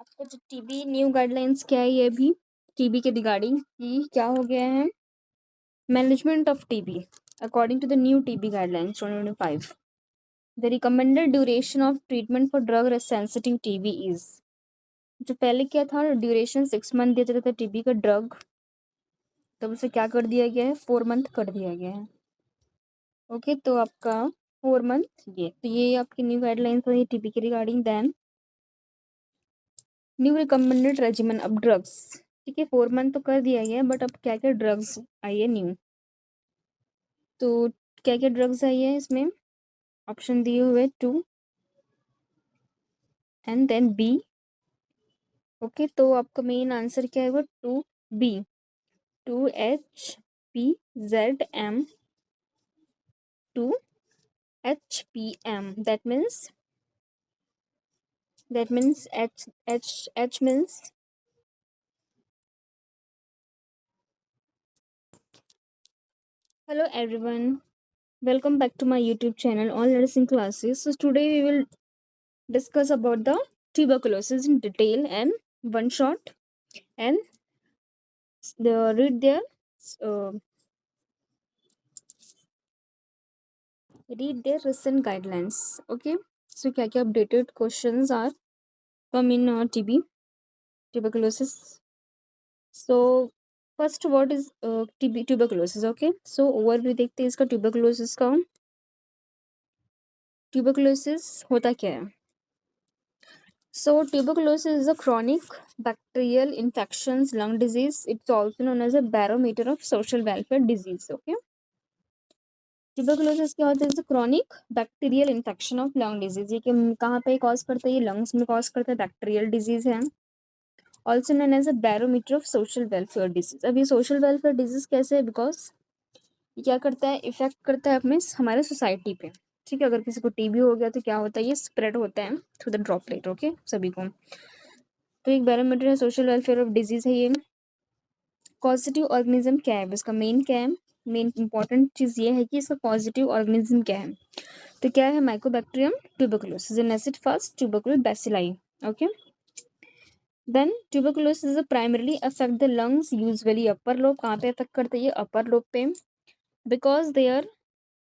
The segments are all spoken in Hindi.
आपका जो टीबी न्यू गाइडलाइंस क्या है ये अभी टीबी के रिगार्डिंग कि क्या हो गया है management of TB according to the new TB guidelines 2025 the recommended duration of treatment for drug sensitive TB is जो पहले क्या था ड्यूरेशन 6 मंथ दिया जाता था टीबी का ड्रग तब उसे क्या कर दिया गया है 4 मंथ कर दिया गया है। ओके तो आपका 4 मंथ ये आपकी न्यू गाइडलाइंस हुई टीबी के regarding. Then new recommended regimen अब ड्रग्स ठीक है 4 मंथ तो कर दिया गया बट अब क्या क्या ड्रग्स आई है न्यू। तो क्या क्या ड्रग्स आई है इसमें ऑप्शन दिए हुए 2 एंड देन बी। ओके तो आपका मेन आंसर क्या है वो 2B 2HPZM 2HPM that means H means hello everyone, welcome back to my YouTube channel All Nursing Classes. So today we will discuss about the tuberculosis in detail and one shot and read their uh, recent guidelines. Okay, so क्या क्या updated questions are come in TB tuberculosis. So first what is TB tuberculosis. Okay, so overview देखते हैं इसका tuberculosis का। tuberculosis होता क्या है? So tuberculosis is a chronic bacterial infections lung disease. It's also known as a barometer of social welfare disease. Okay, tuberculosis क्या होता है? Chronic bacterial infection of lung disease. ये कि कहाँ पे कॉज करता है? ये लंग्स में कॉज करता है, बैक्टीरियल डिजीज है। Also known as a barometer of social welfare disease. अब ये सोशल वेलफेयर डिजीज कैसे है? बिकॉज ये क्या करता है? इफेक्ट करता है अपने हमारे सोसाइटी पे। ठीक है, अगर किसी को टीबी हो गया तो क्या होता है? ये स्प्रेड होता है थ्रू द ड्रॉपलेट। ओके सभी को। तो एक बैरोमीटर है, सोशल वेलफेयर ऑफ डिजीज है ये। पॉजिटिव ऑर्गेनिज्म क्या है? इसका मेन क्या है? मेन इंपॉर्टेंट चीज ये है कि इसका पॉजिटिव ऑर्गेनिज्म क्या है। तो क्या है? Mycobacterium tuberculosis an acid fast tubercular bacilli. Okay then tuberculosis is primarily affect the lungs usually upper lobe. कहाँ पे अफेक्ट करता है? ये अपर लोब पे। Because there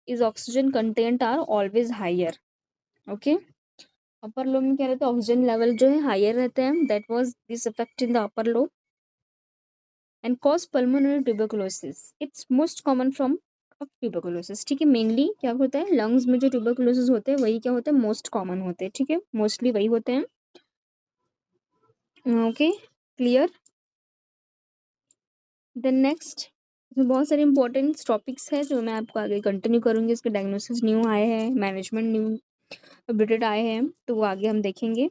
is oxygen content are always higher. Okay upper lobe में क्या रहता है? ऑक्सीजन लेवल जो है हायर रहते हैं। That was this effect in the upper lobe and cause pulmonary tuberculosis. It's most common from tuberculosis. ठीक है, मेनली क्या होता है? लंग्स में जो ट्यूबरकुलोसिस होते हैं वही क्या होता है? मोस्ट कॉमन होते हैं। ठीक है, मोस्टली वही होते हैं। Okay clear. देन नेक्स्ट इसमें बहुत सारे इंपॉर्टेंट टॉपिक्स है जो मैं आपको आगे कंटिन्यू करूंगी। इसके डायग्नोसिस न्यू आए हैं, मैनेजमेंट न्यू अपडेटेड आए हैं, तो वो आगे हम देखेंगे।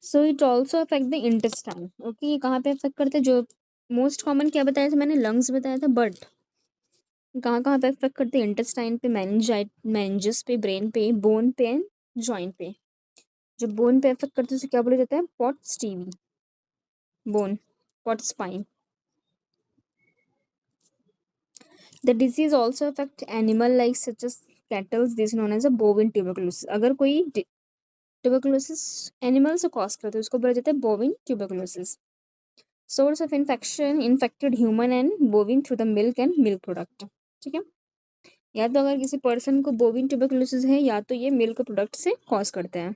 So it also affect the intestine. Okay ये कहाँ पे अफेक्ट करते हैं? जो मोस्ट कॉमन क्या बताया था मैंने? लंग्स बताया था, बट कहाँ कहाँ पे अफेक्ट करते हैं? इंटेस्टाइन पे, मेनिंजेस पे, ब्रेन पे, बोन पे एंड जॉइंट पे। जो बोन पे अफेक्ट करते हैं उसे क्या बोला जाता है? Pots TV, bone pot spine. The disease also affect animal like such as cattle. This is known as a bovine tuberculosis. अगर कोई tuberculosis animal से cause करता है उसको बोला जाता है bovine tuberculosis. Source of infection infected human and bovine through the milk and milk product. ठीक है, या तो अगर किसी पर्सन को bovine tuberculosis है या तो ये मिल्क प्रोडक्ट से कॉज करते हैं।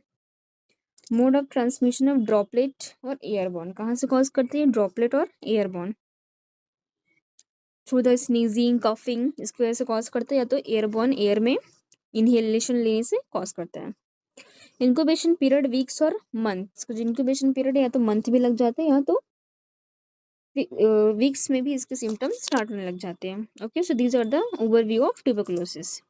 Mode of transmission of droplet और एयरबॉर्न। कहाँ से कॉज करते हैं? ड्रॉपलेट और airborne. Through the sneezing coughing, इसकी वजह से कॉज करते हैं, या तो एयरबॉर्न एयर में इनहेलेशन लेने से कॉज करता है। इंक्यूबेशन पीरियड वीक्स और मंथ्स। कुछ इंक्यूबेशन पीरियड है या तो मंथ भी लग जाते हैं या तो वीक्स में भी इसके सिम्टम्स स्टार्ट होने लग जाते हैं। Okay so these are the overview of tuberculosis.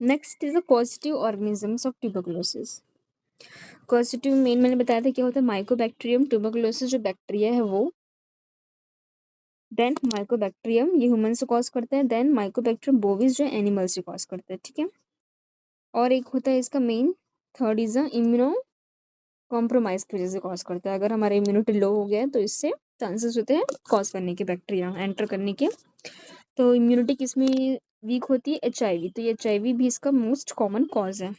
Next is the positive organisms of tuberculosis. Positive मेन मैंने बताया था क्या होता है? माइकोबैक्टीरियम ट्यूबरकुलोसिस जो बैक्टीरिया है वो। देन माइकोबैक्टीरियम ये ह्यूमन से कॉज करते हैं। देन माइकोबैक्टीरियम बोविस जो एनिमल से कॉज करते हैं। ठीक है, और एक होता है इसका main third is immuno compromise की वजह से कॉज करता है। अगर हमारा इम्यूनिटी लो हो गया है तो इससे चांसेस होते हैं कॉज करने के, बैक्टीरिया एंटर करने के। तो इम्यूनिटी किस में वीक होती है? HIV। तो ये HIV भी इसका मोस्ट कॉमन कॉज है।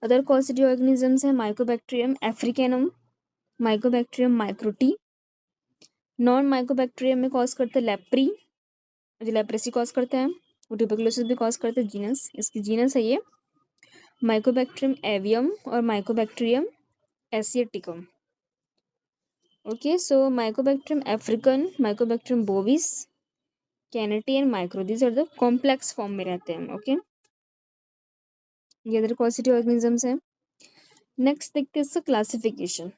अदर कॉजिटिव ऑर्गेनिजम्स है माइकोबैक्टीरियम एफ्रिकेनम, माइकोबैक्टीरियम माइक्रोटी। नॉन माइकोबैक्टीरियम में कॉज करते हैं लेप्री, जो लेप्रेसी कॉज करते हैं, वो ट्यूबरकुलोसिस भी कॉज करते हैं। जीनस, इसकी जीनस है ये माइकोबैक्टीरियम एवियम और mycobacterium asiaticum. Okay, so mycobacterium African, mycobacterium bovis, canettii and micro, these are the complex form में रहते हैं। ओके, ये अदर कॉजिटिव ऑर्गेनिजम्स हैं। नेक्स्ट देखते हैं इसका क्लासिफिकेशन।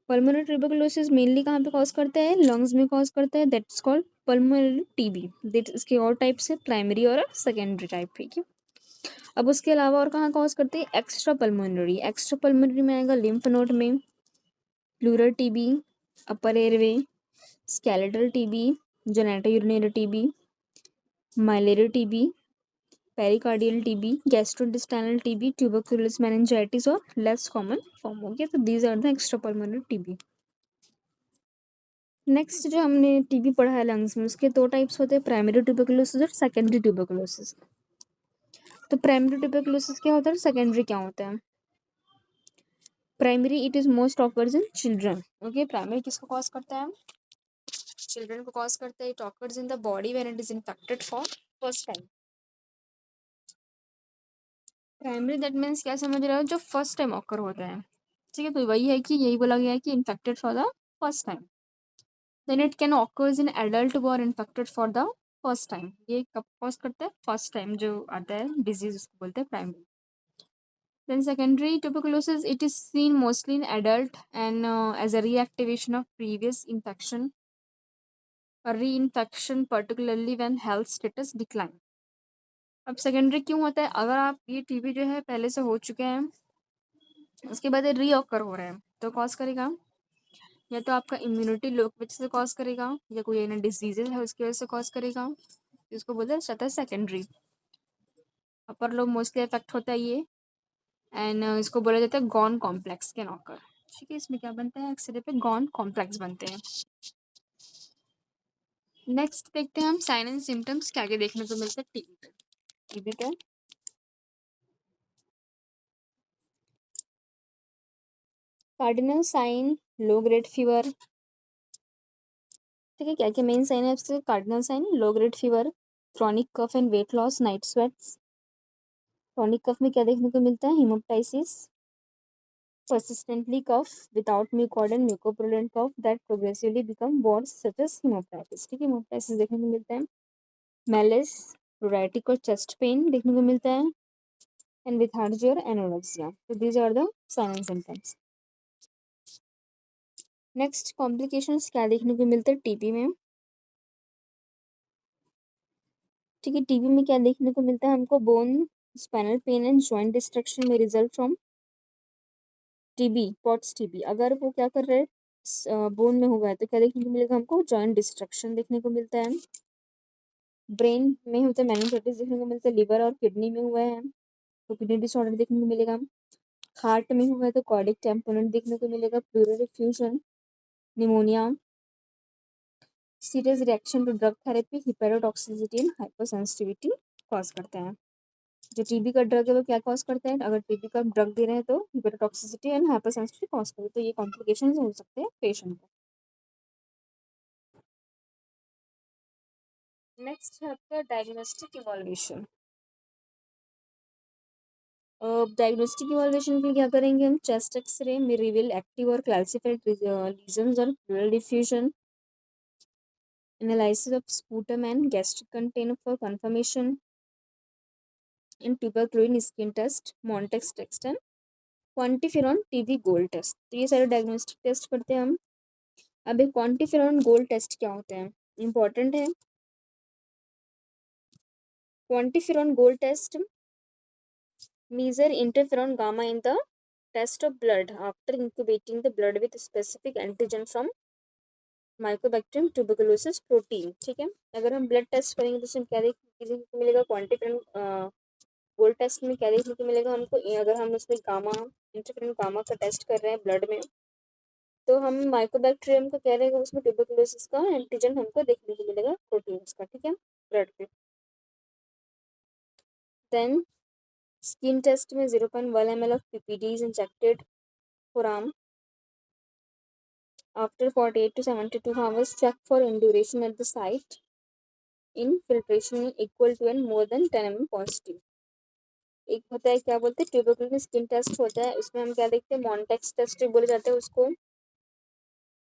पल्मोनरी ट्यूबरकुलोसिस मेनली कहाँ पे कॉज करता है? लंग्स में कॉज करता है, that's called pulmonary TB. That इसके और टाइप्स है, प्राइमरी और सेकेंडरी टाइप। ठीक है, अब उसके अलावा और कहाँ कॉज करते हैं? Extra pulmonary. एक्स्ट्रा पल्मोनरी में आएगा लिम्फ नोड में, pleural TB, upper airway, skeletal TB, genito urinary TB, miliary TB, pericardial TB, gastrointestinal TB, tuberculosis meningitis और लेस कॉमन फॉर्म हो गया। तो these are the extra pulmonary TB. Next जो हमने टीबी पढ़ा है लंग्स में, उसके दो टाइप्स होते हैं, प्राइमरी ट्यूबरकुलोसिस और सेकेंडरी ट्यूबरकुलोसिस। तो प्राइमरी ट्यूबरकुलोसिस क्या होता है, सेकेंडरी क्या होता है? Primary it is most offers in children. Okay, primary किसको कॉज करता है? चिल्ड्रन को कॉज करता है। It occurs in the body when it is infected for first time. Primary that means क्या समझ रहे हो? जो फर्स्ट टाइम ऑकर होता है। ठीक है, तो वही है कि यही बोला गया है कि infected for the first time. Then it can occurs in adult who are infected for the first time. ये कब कॉज करता है? फर्स्ट टाइम जो आता है डिजीज, उसको बोलते हैं primary. Then secondary tuberculosis, it is seen mostly in adult and as a reactivation of previous infection, a reinfection particularly when health status decline. अब सेकेंडरी क्यों होता है? अगर आप ये टीबी जो है पहले से हो चुके हैं, उसके बाद रीऑकर हो रहे हैं, तो कॉज करेगा या तो आपका इम्यूनिटी लो वजह से कॉज करेगा, या कोई ना डिजीजेज है उसकी वजह से कॉज करेगा। इसको बोलते हैं सेकेंडरी। अपर लोग मोस्टली इफेक्ट होता है ये, एंड इसको बोला जाता है गॉन कॉम्प्लेक्स कैन ऑकर। ठीक है, इसमें क्या बनता है? एक्सरे पे गॉन कॉम्प्लेक्स बनते हैं। नेक्स्ट देखते हैं हम साइन एंड सिम्टम्स क्या क्या देखने को मिलते हैं टीबी पे। टीबी पे cardinal sign, low grade fever. ठीक है, क्या क्या मेन साइन है इसके? Cardinal sign, low grade fever, chronic cough and weight loss, night sweats. Chronic cough में क्या देखने को मिलता है? हिमोप्टाइसिस, persistently cough without mucod and mucopurulent cough that progressively become worse such as hemoptysis। ठीक है, hemoptysis देखने को मिलता है। मेलिस, प्रोराइटिक और चेस्ट पेन देखने को मिलता है, एंड lethargy और एनोरेक्सिया। तो these are the sign and symptoms. Next complications क्या देखने को मिलते हैं टीबी में? ठीक है, टीबी में क्या देखने को मिलता है हमको? Bone, spinal pain and joint destruction में result from TB, Pott's TB. अगर वो क्या कर रहे हैं, बोन में हुआ है, तो क्या देखने को मिलेगा हमको? जॉइंट डिस्ट्रक्शन देखने को मिलता है। ब्रेन में होता है मेनिंजाइटिस देखने को मिलता है। लिवर और किडनी में हुआ है तो किडनी डिसऑर्डर देखने को मिलेगा। हार्ट में हुआ है तो कार्डिक टेम्पोनेंट देखने को मिलेगा। Pleural effusion, pneumonia, serious reaction to drug therapy, hepatotoxicity and hypersensitivity cause करते हैं। जो टीबी का ड्रग है वो क्या कॉज करता है? अगर टीबी का ड्रग दे रहे हैं तो हिपेरोटॉक्सिसिटी एंड हाइपरसेंसिटिविटी कॉज करते हैं। तो ये कॉम्प्लिकेशन हो सकते हैं पेशेंट को। नेक्स्ट है आपका डायग्नोस्टिक इवॉल्यूशन। डायग्नोस्टिक इवॉल्यूशन के लिए क्या करेंगे हम? चेस्ट एक्सरे में रिवील एक्टिव और क्लासिफाइड लीजन्स और pleural diffusion, analysis of sputum and gastric container for confirmation in tuberculin skin test, Montex test and QuantiFERON TB gold test. तो ये सारे डायग्नोस्टिक टेस्ट करते हैं हम। अब एक क्वांटिफेरॉन गोल्ड टेस्ट क्या होते हैं? इंपॉर्टेंट है। QuantiFERON gold test measure interferon gamma in the test of blood after incubating the blood with specific antigen from Mycobacterium tuberculosis protein. ठीक है, अगर हम ब्लड टेस्ट करेंगे तो उसमें क्या देखने को मिलेगा? क्वांटिफेरॉन गोल्ड टेस्ट में क्या देखने को मिलेगा हमको? अगर हम उसमें गामा, इंटरफेरॉन गामा का टेस्ट कर रहे हैं ब्लड में, तो हम माइकोबैक्टीरियम को कह रहे हैं, उसमें ट्यूबरकुलोसिस का एंटीजन हमको देखने को मिलेगा, प्रोटीन का। ठीक है, ब्लड पे। देन स्किन टेस्ट में 0.1 ml of PPD is injected for arm after 48 to 72 hours. Check for induration at the site. Infiltration equal to and more than 10 mm positive. एक होता है क्या बोलते हैं ट्यूबरकुलोसिस में स्किन टेस्ट होता है, उसमें हम क्या देखते हैं मॉन्टेक्स टेस्ट बोले जाते हैं उसको।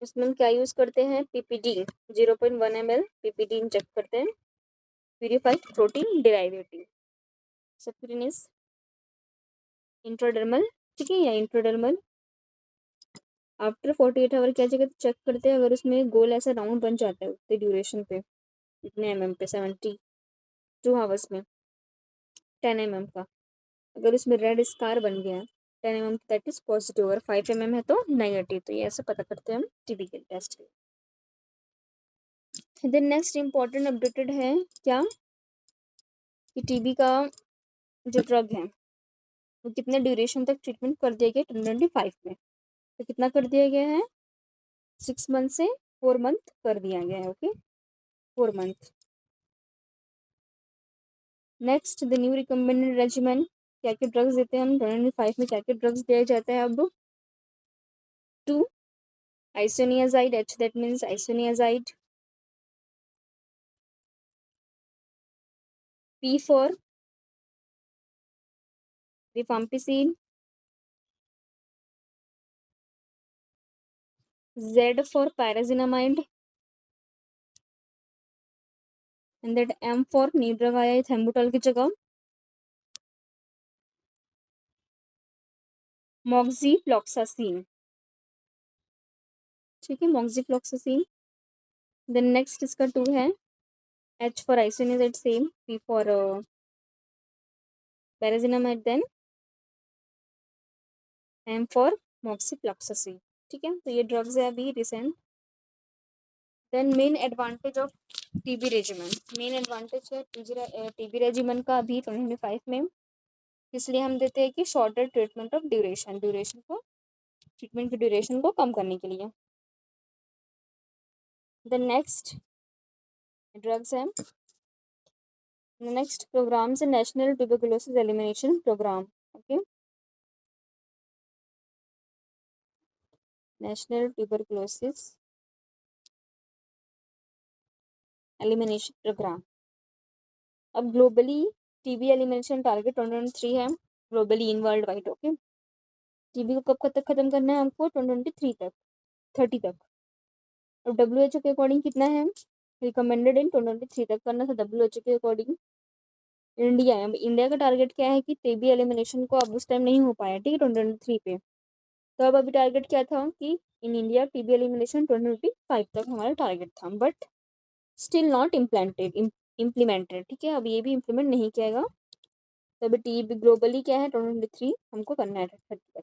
उसमें हम क्या यूज करते हैं PPD 0.1 ml PPD इंजेक्ट करते हैं। प्यूरिफाइड प्रोटीन डेरिवेटिव सब्क्यूटेनियस इंट्राडर्मल, ठीक है, या इंट्राडर्मल। आफ्टर 48 आवर क्या जगह चेक करते हैं, अगर उसमें गोल ऐसा राउंड बन जाता है उतने ड्यूरेशन पे, इतने mm पे 72 आवर्स में 10 mm का, अगर उसमें रेड स्कार बन गया 10 mm दैट इज पॉजिटिव, अगर 5 mm है तो नेगेटिव। तो ये ऐसे पता करते हैं हम टीबी के टेस्ट के। देन नेक्स्ट इंपॉर्टेंट अपडेटेड है क्या कि टीबी का जो ड्रग है वो कितने ड्यूरेशन तक ट्रीटमेंट कर दिया गया 2025 में। तो कितना कर दिया गया है 6 मंथ से 4 मंथ कर दिया गया है। Okay 4 month. Next the new recommended regiment, क्या क्या ड्रग्स देते हैं हम 2025 में, क्या क्या ड्रग्स दिया जाता है अब। 2 isoniazid H, that means isoniazid. P for rifampicin. Z for pyrazinamide. And that M for new drug आया है थेम्बुटॉल की जगह मोक्सीफ्लॉक्सासिन, ठीक है, मोक्सीफ्लॉक्सासिन। देन नेक्स्ट इसका 2 है H for isoniazid same, P for pyrazinamide, then M for moxifloxacin, ठीक है। तो ये ड्रग्स है अभी recent. Then main advantage of TB regimen, main advantage है टीबी रेजिमेन का अभी 2025 में, इसलिए हम देते हैं कि shorter treatment of duration, duration को ट्रीटमेंट की ड्यूरेशन को कम करने के लिए। द नेक्स्ट ड्रग्स है, नेक्स्ट प्रोग्राम है national tuberculosis elimination programme. Okay national tuberculosis elimination programme. अब ग्लोबली टीबी एलिमिनेशन टारगेट 2023 है globally in world wide. Okay TB को कब तक खत्म करना है हमको 2023 तक, 30 तक। और WHO के अकॉर्डिंग कितना है रिकमेंडेड इन 2023 तक करना था WHO के अकॉर्डिंग। इंडिया का टारगेट क्या है कि टीबी एलिमिनेशन को अब उस टाइम नहीं हो पाया, ठीक है 2023 पे। तो अब अभी टारगेट क्या था कि इन इंडिया टीबी एलिमिनेशन 2025 तक हमारा टारगेट था, बट स्टिल नॉट इम्प्लीमेंटेड, ठीक है, अब ये भी इम्प्लीमेंट नहीं किया गया। तो अभी टीबी ग्लोबली क्या है 2023 हमको करना है 30 तक।